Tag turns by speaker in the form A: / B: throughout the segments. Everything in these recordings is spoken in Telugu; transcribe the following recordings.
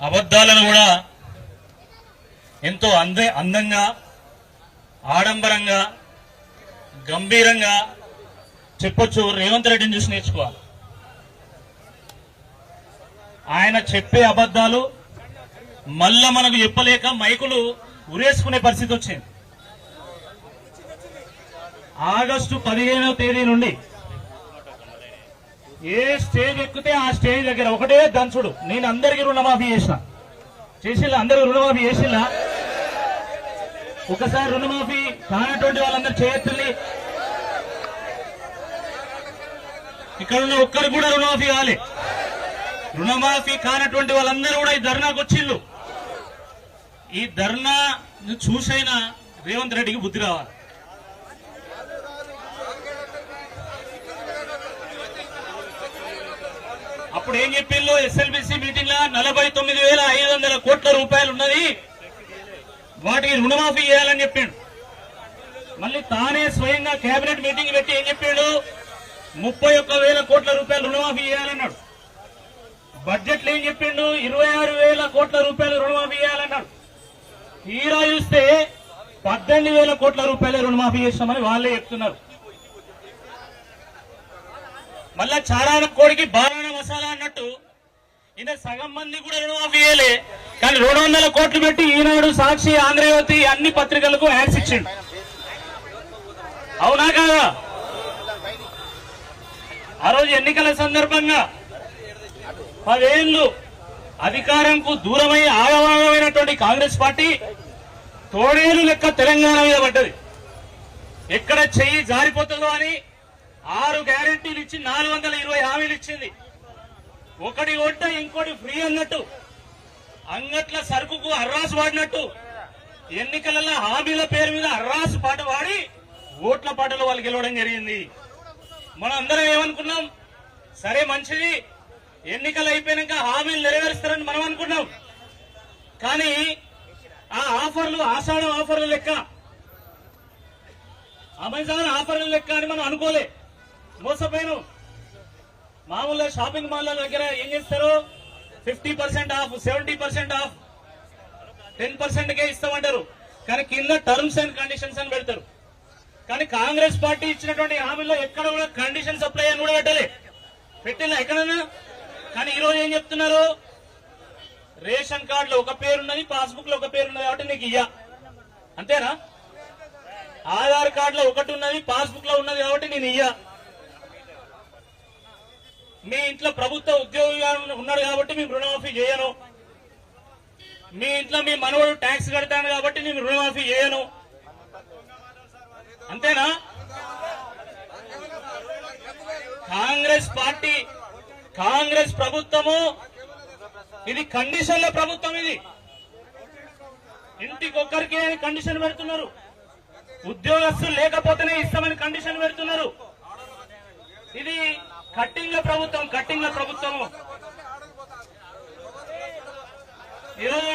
A: అబద్ధాలను కూడా ఎంతో అందంగా ఆడంబరంగా గంభీరంగా చెప్పొచ్చు. రేవంత్ రెడ్డిని చూసి నేర్చుకోవాలి. ఆయన చెప్పే అబద్ధాలు మళ్ళా మనకు చెప్పలేక మైకులు ఉరేసుకునే పరిస్థితి వచ్చింది. ఆగస్టు 15వ తేదీ నుండి ఏ స్టేజ్ ఎక్కితే ఆ స్టేజ్ దగ్గర ఒకటే దంచుడు. నేను అందరికీ రుణమాఫీ చేసిల్లా అందరికీ రుణమాఫీ చేసిల్లా? ఒకసారి రుణమాఫీ కానటువంటి వాళ్ళందరూ చేయొద్దండి. ఇక్కడ ఉన్న ఒక్కరు కూడా రుణమాఫీ కాలే. రుణమాఫీ కానటువంటి వాళ్ళందరూ కూడా ఈ ధర్నాకు వచ్చిళ్ళు. ఈ ధర్నా చూసైనా రేవంత్ రెడ్డికి బుద్ధి రావాలి. అప్పుడు ఏం చెప్పిండ్రు? ఎస్ఎల్బిసి మీటింగ్ లా 49,500 కోట్ల రూపాయలు ఉన్నది, వాటికి రుణమాఫీ చేయాలని చెప్పిండు. మళ్ళీ తానే స్వయంగా కేబినెట్ మీటింగ్ పెట్టి ఏం చెప్పిండు? 31,000 కోట్ల రూపాయలు రుణమాఫీ చేయాలన్నాడు. బడ్జెట్ లో ఏం చెప్పిండు? 26,000 కోట్ల రూపాయలు రుణమాఫీ చేయాలన్నాడు. తీరా చూస్తే 18,000 కోట్ల రూపాయలు రుణమాఫీ చేస్తామని వాళ్ళే చెప్తున్నారు. మళ్ళా చారాన కోడికి బారాన మసాలా అన్నట్టు ఈయన సగం మంది కూడా రుణమాఫీ చేయలే, కానీ 200 కోట్లు పెట్టి ఈనాడు, సాక్షి, ఆంధ్రజ్యోతి అన్ని పత్రికలకు యాడ్స్ ఇచ్చిండు. అవునా కాదా? ఆ రోజు ఎన్నికల సందర్భంగా 10 ఏళ్లు అధికారంకు దూరమై ఆగవాగమైనటువంటి కాంగ్రెస్ పార్టీ తోడేలు లెక్క తెలంగాణ మీద పడ్డది. ఎక్కడ చెయ్యి జారిపోతుందో అని 6 గ్యారెంటీలు ఇచ్చి 420 హామీలు ఇచ్చింది. ఒకటి కొంటే ఇంకోటి ఫ్రీ అన్నట్టు, అంగట్ల సరుకుకు అర్రాసు వాడినట్టు ఎన్నికలలో హామీల పేరు మీద అర్రాసు పాట వాడి ఓట్ల పాటలు వాళ్ళు గెలవడం జరిగింది. మనం అందరం ఏమనుకున్నాం? సరే మంచిది, ఎన్నికలు అయిపోయినాక హామీలు నెరవేరుస్తారని మనం అనుకున్నాం. కానీ ఆ ఆఫర్లు ఆషాఢం ఆఫర్ల లెక్క, అమెజాన్ ఆఫర్ల లెక్క అని మనం అనుకోలే, మోసపోయాను. మామూలుగా షాపింగ్ మాల్ల దగ్గర ఏం చేస్తారు? 50% ఆఫ్, 70% ఆఫ్, 10% కే ఇస్తామంటారు. కానీ కింద టర్మ్స్ అండ్ కండిషన్స్ అని పెడతారు. కానీ కాంగ్రెస్ పార్టీ ఇచ్చినటువంటి హామీల్లో ఎక్కడ కూడా కండిషన్స్ అప్లై అని కూడా పెట్టలే ఎక్కడన్నా. కానీ ఈ రోజు ఏం చెప్తున్నారు? రేషన్ కార్డులో ఒక పేరున్నది, పాస్బుక్ లో ఒక పేరున్నది కాబట్టి నీకు ఇయ్యా, అంతేనా? ఆధార్ కార్డులో ఒకటి ఉన్నది, పాస్బుక్ లో ఉన్నది కాబట్టి నేను ఇయ్యా. మీ ఇంట్లో ప్రభుత్వ ఉద్యోగిగా ఉన్నాడు కాబట్టి మేము రుణమాఫీ చేయను. మీ ఇంట్లో మీ మనవడు ట్యాక్స్ కడతాను కాబట్టి నేను రుణమాఫీ చేయను, అంతేనా? కాంగ్రెస్ పార్టీ, కాంగ్రెస్ ప్రభుత్వము ఇది కండిషన్ల ప్రభుత్వం. ఇది ఇంటికొక్కరికి కండిషన్ పెడుతున్నారు. ఉద్యోగస్తులు లేకపోతేనే ఇస్తామని కండిషన్ పెడుతున్నారు. ఇది కట్టింగ్ల ప్రభుత్వం, కట్టింగ్ల ప్రభుత్వము. ఈరోజు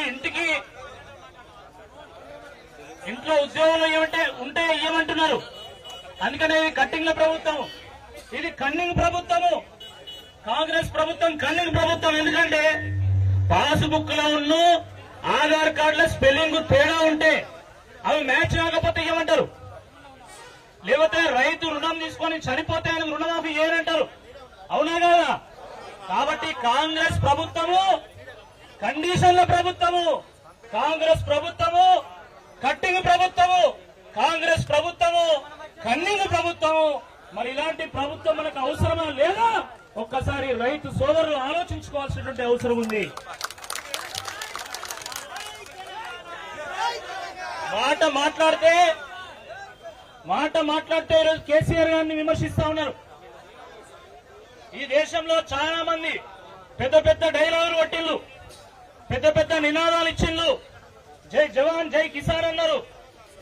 A: ఇంట్లో ఉద్యోగులు ఉంటే ఇవ్వమంటున్నారు. అందుకనే కట్టింగ్ల ప్రభుత్వం. ఇది కన్నింగ్ ప్రభుత్వము. కాంగ్రెస్ ప్రభుత్వం కన్నింగ్ ప్రభుత్వం. ఎందుకంటే పాస్బుక్ లో ఉన్న ఆధార్ కార్డుల స్పెల్లింగ్ తేడా ఉంటే అవి మ్యాచ్ కాకపోతే ఇవ్వమంటారు. లేకపోతే రైతు రుణం తీసుకొని చనిపోతే ఆయనకు రుణమాఫీ చేయనంటారు. అవునా కదా? కాబట్టి కాంగ్రెస్ ప్రభుత్వము కండిషన్ల ప్రభుత్వము, కాంగ్రెస్ ప్రభుత్వము కట్టింగ్ ప్రభుత్వము, కాంగ్రెస్ ప్రభుత్వము కన్నింగ్ ప్రభుత్వము. మరి ఇలాంటి ప్రభుత్వం మనకు అవసరమా లేదా? ఒక్కసారి రైతు సోదరులు ఆలోచించుకోవాల్సినటువంటి అవసరం ఉంది. మాట మాట్లాడితే ఈరోజు కేసీఆర్ గారిని విమర్శిస్తా ఉన్నారు. ఈ దేశంలో చాలా మంది పెద్ద పెద్ద డైలాగులు కొట్టిళ్ళు, పెద్ద పెద్ద నినాదాలు ఇచ్చిళ్ళు. జై జవాన్ జై కిసాన్ అన్నారు,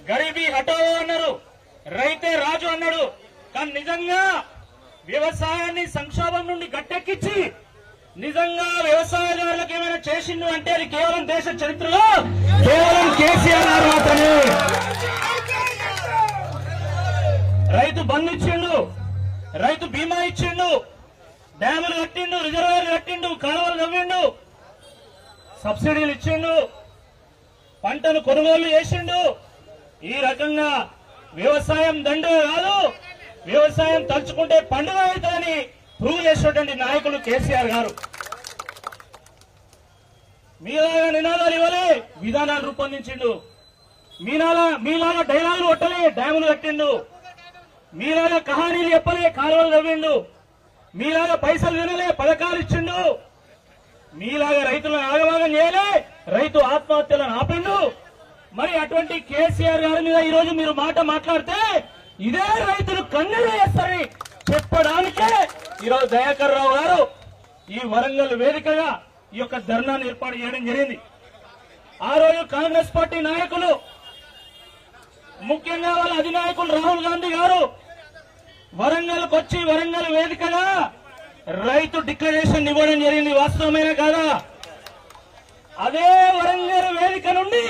A: గరీబీ హటావో అన్నారు, రైతే రాజు అన్నాడు. కానీ నిజంగా వ్యవసాయాన్ని సంక్షోభం నుండి గట్టెక్కించి నిజంగా వ్యవసాయదారులకు ఏమైనా చేసిండు అంటే అది కేవలం దేశ చరిత్రలో కేవలం కేసీఆర్ గారు మాత్రమే. రైతు బంధు ఇచ్చిండు, రైతు బీమా ఇచ్చిండు, డ్యాములు కట్టిండు, రిజర్వాయర్లు కట్టిండు, కాలువలు నవ్విండు, సబ్సిడీలు ఇచ్చిండు, పంటను కొనుగోలు చేసిండు. ఈ రకంగా వ్యవసాయం దండగ కాదు, వ్యవసాయం తలుచుకుంటే పండుగ అవుతుందని ప్రూవ్ చేసినటువంటి నాయకులు కేసీఆర్ గారు. మీలాగా నినాదాలు ఇవ్వలే, విధానాలు రూపొందించిండు. మీలాగా డైలాగులు కొట్టలే, డ్యాములు కట్టిండు. మీలాగా కహానీలు చెప్పలే, కాలువలు తవ్విండు. మీలాగా పైసలు వినలే, పథకాలు ఇచ్చిండు. మీలాగా రైతులను ఆగమాగం చేయలే, రైతు ఆత్మహత్యలను ఆపిండు. మరి అటువంటి కేసీఆర్ గారి మీద ఈ రోజు మీరు మాట మాట్లాడితే ఇదే రైతులు కన్నీరు చేస్తారని చెప్పడానికే ఈరోజు దయాకర్ రావు గారు ఈ వరంగల్ వేదికగా ఈ యొక్క ధర్నాను ఏర్పాటు చేయడం జరిగింది. ఆ రోజు కాంగ్రెస్ పార్టీ నాయకులు, ముఖ్యంగా వాళ్ళ అధినాయకులు రాహుల్ గాంధీ గారు వరంగల్కి వచ్చి వరంగల్ వేదికగా రైతు డిక్లరేషన్ ఇవ్వడం జరిగింది. వాస్తవమేనా కాదా? అదే వరంగల్ వేదిక నుండి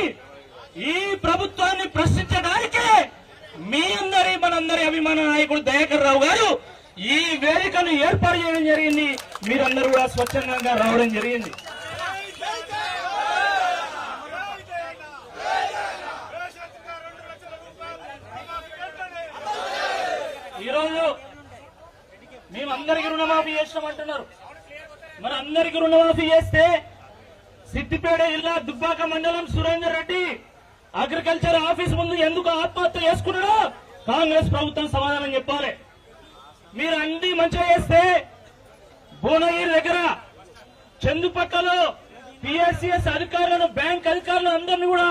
A: ఈ ప్రభుత్వాన్ని ప్రశ్నించడానికే మనందరి అభిమాన నాయకుడు దయాకర్ రావు గారు ఈ వేదికను ఏర్పాటు చేయడం జరిగింది. మీరందరూ కూడా స్వచ్ఛందంగా రావడం జరిగింది. ఈరోజు మేమందరికీ రుణమాఫీ చేస్తామంటున్నారు. మరి అందరికీ రుణమాఫీ చేస్తే సిద్దిపేట జిల్లా దుబ్బాక మండలం సురేందర్ రెడ్డి అగ్రికల్చర్ ఆఫీస్ ముందు ఎందుకు ఆత్మహత్య చేసుకున్నాడో కాంగ్రెస్ ప్రభుత్వం సమాధానం చెప్పాలి. మీరు అన్ని మంచిగా చేస్తే భువనగిరి దగ్గర చందుపక్కలో పిఎస్సిఎస్ అధికారులను, బ్యాంక్ అధికారులను అందరినీ కూడా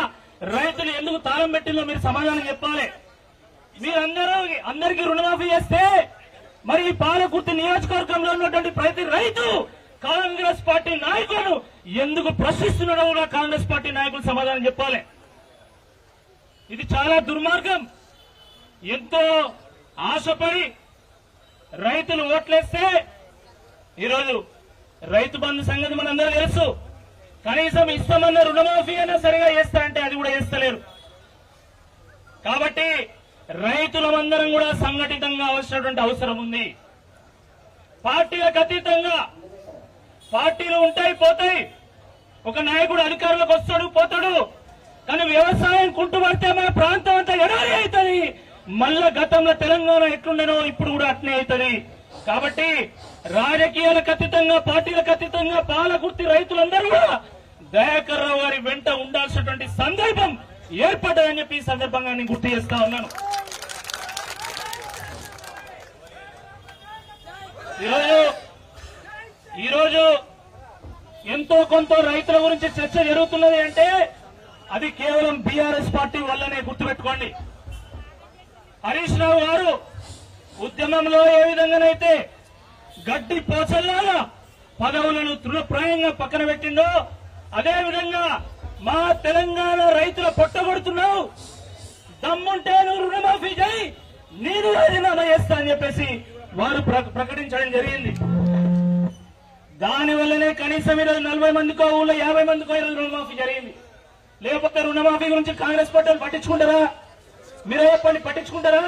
A: రైతులు ఎందుకు తాళం పెట్టిందో మీరు సమాధానం చెప్పాలి. అందరికీ రుణమాఫీ చేస్తే మరి ఈ పాలకుర్తి నియోజకవర్గంలో ఉన్నటువంటి ప్రతి రైతు కాంగ్రెస్ పార్టీ నాయకులను ఎందుకు ప్రశ్నిస్తున్నాడో కూడా కాంగ్రెస్ పార్టీ నాయకులు సమాధానం చెప్పాలి. ఇది చాలా దుర్మార్గం. ఎంతో ఆశపడి రైతులు ఓట్లేస్తే ఈరోజు రైతు బంధు సంగతి మనందరూ తెలుసు. కనీసం ఇస్తామన్న రుణమాఫీ అయినా సరిగా చేస్తా అంటే అది కూడా చేస్తలేరు. కాబట్టి రైతులమందరం కూడా సంఘటితంగా అవసరమైనటువంటి అవసరం ఉంది. పార్టీలకు అతీతంగా, పార్టీలు ఉంటాయి పోతాయి, ఒక నాయకుడు అధికారంలోకి వస్తాడు పోతాడు, కానీ వ్యవసాయం కుంటుపడితే మన ప్రాంతం అంతా ఎడారి అవుతుంది. మళ్ళా గతంలో తెలంగాణ ఎట్లుండేనో ఇప్పుడు కూడా అట్నే అవుతుంది. కాబట్టి రాజకీయాలకు అతీతంగా, పార్టీలకు అతీతంగా పాలకుర్తి రైతులందరూ కూడా దయాకర్ రావు గారి వెంట ఉండాల్సినటువంటి సందర్భం ఏర్పడ్డదని చెప్పి ఈ సందర్భంగా నేను గుర్తు చేస్తా ఉన్నాను. ఈరోజు ఎంతో కొంత రైతుల గురించి చర్చ జరుగుతున్నది అంటే అది కేవలం బీఆర్ఎస్ పార్టీ వల్లనే గుర్తుపెట్టుకోండి. హరీష్ రావు గారు ఉద్యమంలో ఏ విధంగానైతే గడ్డి పోచల్లాగా పదవులను తృణప్రాయంగా పక్కన పెట్టిండో అదేవిధంగా మా తెలంగాణ రైతుల పొట్టగొడుతున్నావు, దమ్ముంటే నువ్వు రుణమాఫీ చేయి, నేను రాజీనామా చేస్తా అని చెప్పేసి వారు ప్రకటించడం జరిగింది. దానివల్లనే కనీసం ఈరోజు 40 మందికో ఊళ్ళో 50 మందికో ఈరోజు రుణమాఫీ జరిగింది. లేకపోతే రుణమాఫీ గురించి కాంగ్రెస్ పార్టీలు పట్టించుకుంటారా? మీరే చెప్పండి, పట్టించుకుంటారా?